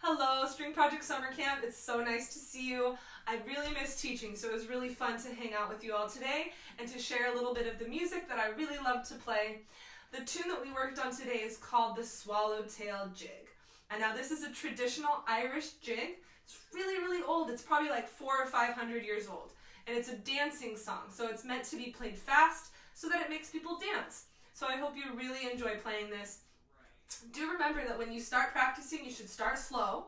Hello, String Project Summer Camp. It's so nice to see you. I really miss teaching, so it was really fun to hang out with you all today and to share a little bit of the music that I really love to play. The tune that we worked on today is called the Swallowtail Jig. And now this is a traditional Irish jig. It's really, really old. It's probably like 400 or 500 years old. And it's a dancing song, so it's meant to be played fast so that it makes people dance. So I hope you really enjoy playing this. Do remember that when you start practicing, you should start slow,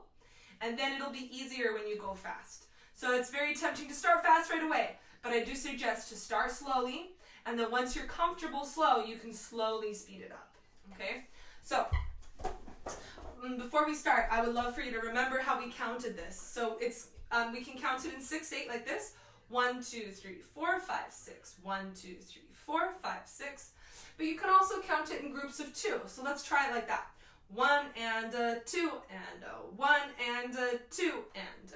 and then it'll be easier when you go fast. So it's very tempting to start fast right away, but I do suggest to start slowly, and then once you're comfortable slow, you can slowly speed it up, okay? So, before we start, I would love for you to remember how we counted this. So we can count it in 6/8 like this. 1, 2, 3, 4, 5, 6. 1, 2, 3, 4, 5, 6. But you can also count it in groups of 2. So let's try it like that. 1 and 2 and 1 and 2 and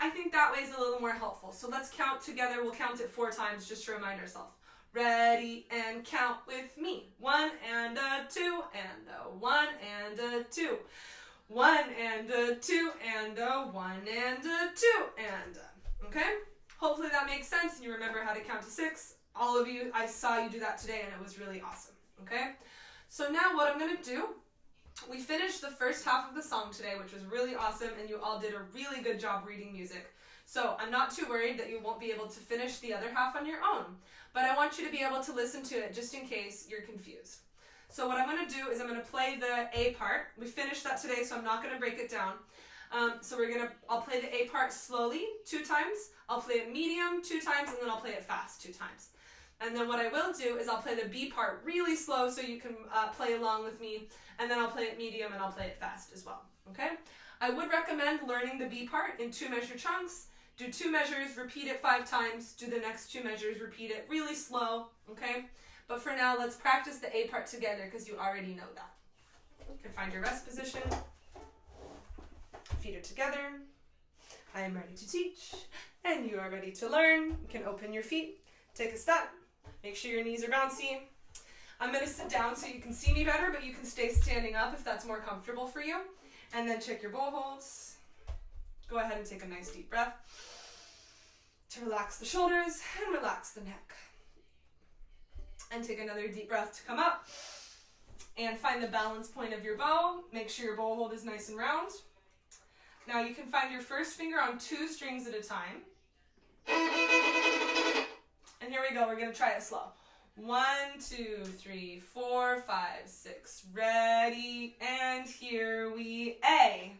I think that way is a little more helpful. So let's count together. We'll count it 4 times just to remind ourselves. Ready and count with me. 1 and 2 and 1 and 2. 1 and 2 and 1 and 2 and okay? Hopefully that makes sense and you remember how to count to 6. All of you, I saw you do that today and it was really awesome, okay? So now what I'm going to do, we finished the first half of the song today, which was really awesome, and you all did a really good job reading music. So I'm not too worried that you won't be able to finish the other half on your own, but I want you to be able to listen to it just in case you're confused. So what I'm going to do is I'm going to play the A part. We finished that today, so I'm not going to break it down. So I'll play the A part slowly 2 times, I'll play it medium 2 times, and then I'll play it fast 2 times. And then what I will do is I'll play the B part really slow so you can play along with me, and then I'll play it medium and I'll play it fast as well, okay? I would recommend learning the B part in 2 measure chunks. Do 2 measures, repeat it 5 times, do the next 2 measures, repeat it really slow, okay? But for now, let's practice the A part together because you already know that. You can find your rest position. Feet are together. I am ready to teach, and you are ready to learn. You can open your feet, take a step. Make sure your knees are bouncy. I'm going to sit down so you can see me better, but you can stay standing up if that's more comfortable for you. And then check your bow holes. Go ahead and take a nice deep breath to relax the shoulders and relax the neck. And take another deep breath to come up. And find the balance point of your bow. Make sure your bow hold is nice and round. Now you can find your first finger on 2 strings at a time. And here we go, we're going to try it slow. 1, 2, 3, 4, 5, 6. Ready, and here we A.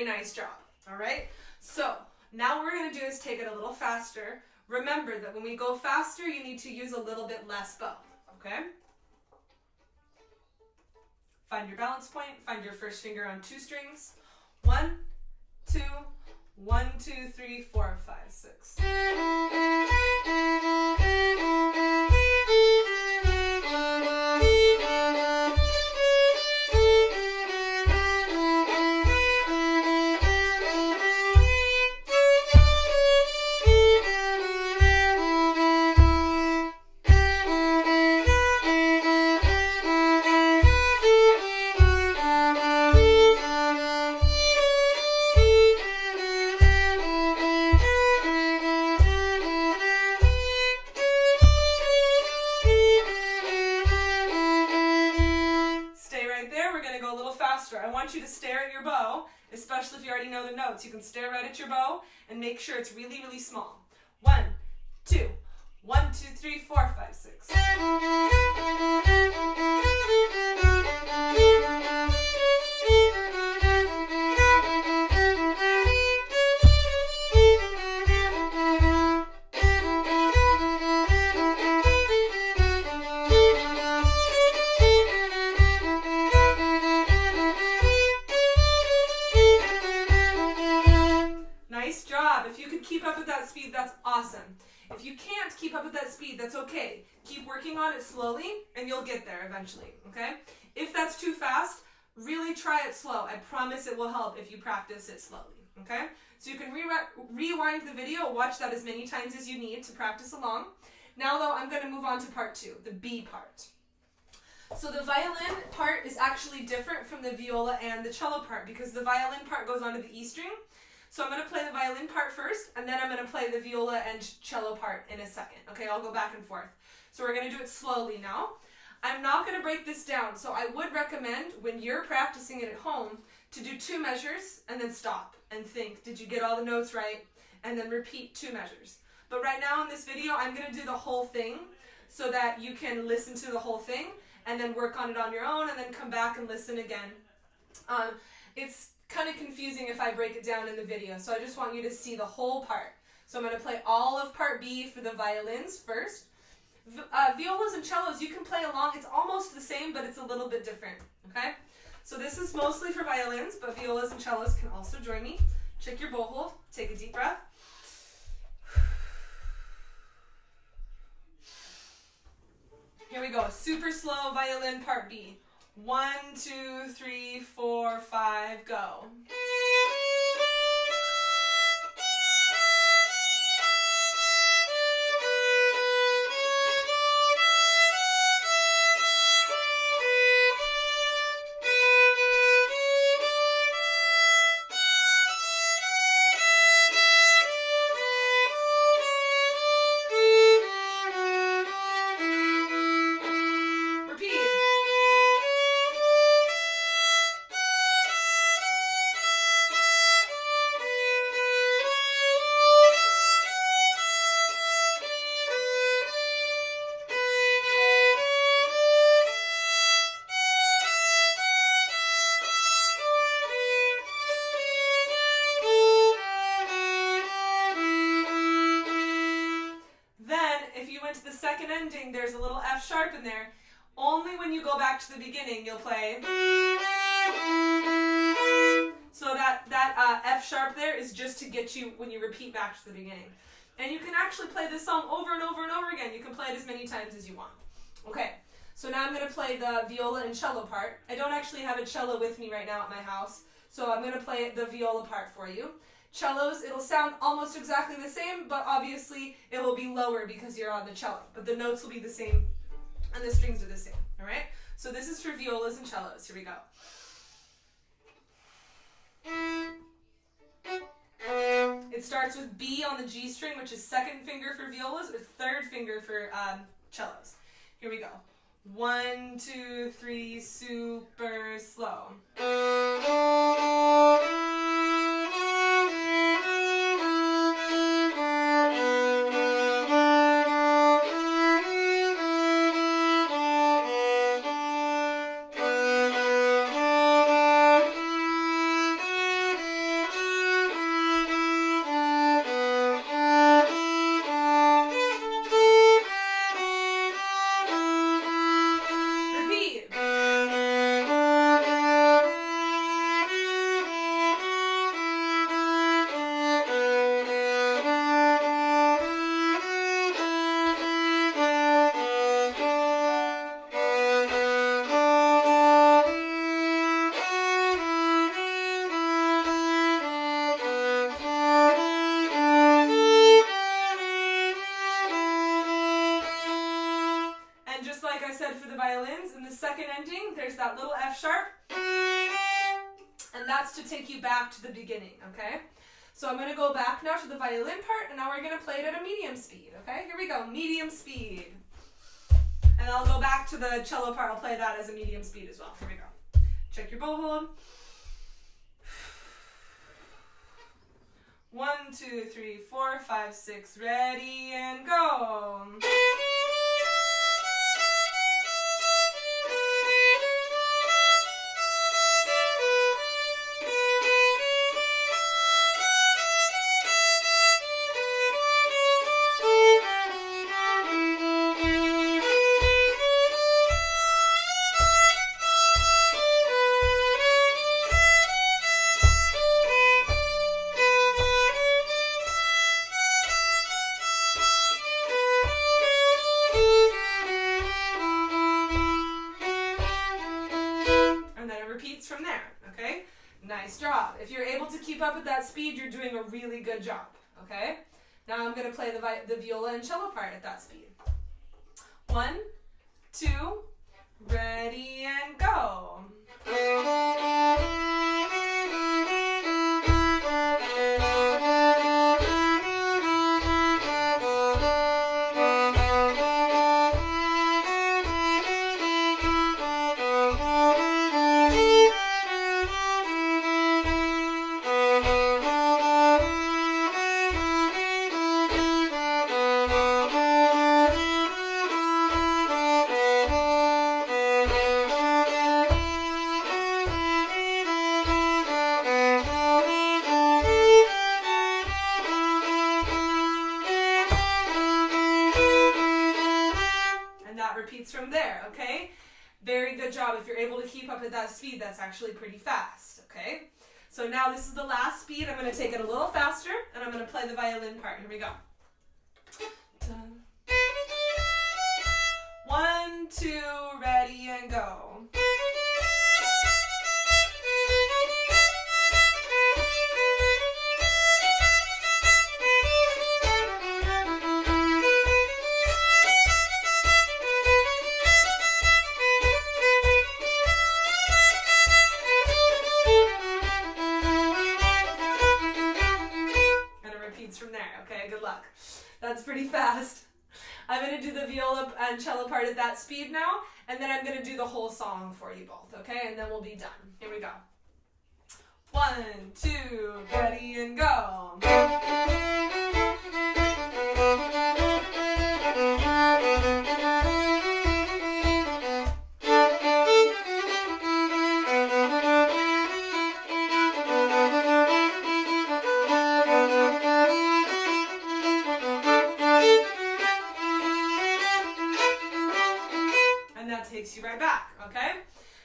Nice job, all right? So now what we're going to do is take it a little faster. Remember that when we go faster, you need to use a little bit less bow, okay? Find your balance point, find your first finger on 2 strings. 1, 2, 1, 2, 3, 4, 5, 6. I want you to stare at your bow, especially if you already know the notes. You can stare right at your bow and make sure it's really, really small. 1, 2, 1, 2, 3, 4, 5, 6. can't keep up with that speed, that's okay. Keep working on it slowly, and you'll get there eventually, okay? If that's too fast, really try it slow. I promise it will help if you practice it slowly, okay? So you can rewind the video, watch that as many times as you need to practice along. Now though, I'm going to move on to part 2, the B part. So the violin part is actually different from the viola and the cello part because the violin part goes onto the E string. So I'm going to play the violin part first, and then I'm going to play the viola and cello part in a second. Okay, I'll go back and forth. So we're going to do it slowly now. I'm not going to break this down, so I would recommend when you're practicing it at home to do 2 measures and then stop and think, did you get all the notes right? And then repeat 2 measures. But right now in this video, I'm going to do the whole thing so that you can listen to the whole thing and then work on it on your own and then come back and listen again. It's kind of confusing if I break it down in the video, so I just want you to see the whole part. So I'm going to play all of part B for the violins first. Violas and cellos, you can play along. It's almost the same, but it's a little bit different, okay? So this is mostly for violins, but violas and cellos can also join me. Check your bow hold. Take a deep breath. Here we go. Super slow violin part B. 1, 2, 3, 4, 5, go. Ending, there's a little F sharp in there. Only when you go back to the beginning you'll play. So that F sharp there is just to get you when you repeat back to the beginning. And you can actually play this song over and over and over again. You can play it as many times as you want. Okay, so now I'm going to play the viola and cello part. I don't actually have a cello with me right now at my house, so I'm going to play the viola part for you. Cellos, it'll sound almost exactly the same, but obviously it will be lower because you're on the cello. But the notes will be the same, and the strings are the same, all right? So this is for violas and cellos. Here we go. It starts with B on the G string, which is 2nd finger for violas, or 3rd finger for cellos. Here we go. 1, 2, 3, super slow. Ending, there's that little F sharp, and that's to take you back to the beginning, okay? So I'm going to go back now to the violin part, and now we're going to play it at a medium speed, okay? Here we go, medium speed. And I'll go back to the cello part, I'll play that as a medium speed as well. Here we go. Check your bow hold. 1, 2, 3, 4, 5, 6, ready, and go. keep up at that speed, you're doing a really good job, okay? Now I'm going to play the viola and cello part at that speed. 1, 2, ready, and go. Repeats from there, okay? Very good job. If you're able to keep up at that speed, that's actually pretty fast, okay? So now this is the last speed. I'm going to take it a little faster, and I'm going to play the violin part. Here we go. 1, 2, ready, and go. From there, okay? Good luck. That's pretty fast. I'm going to do the viola and cello part at that speed now, and then I'm going to do the whole song for you both, okay? And then we'll be done. Here we go. 1, 2, ready, and go. Takes you right back, okay?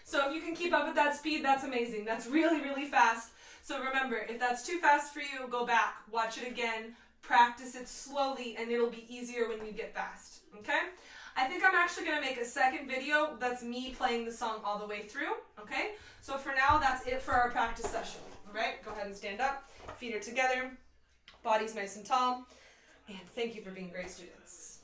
So if you can keep up at that speed, that's amazing. That's really, really fast. So remember, if that's too fast for you, go back, watch it again, practice it slowly, and it'll be easier when you get fast, okay? I think I'm actually going to make a second video that's me playing the song all the way through, okay? So for now, that's it for our practice session, all right? Go ahead and stand up, feet are together, body's nice and tall, and thank you for being great students.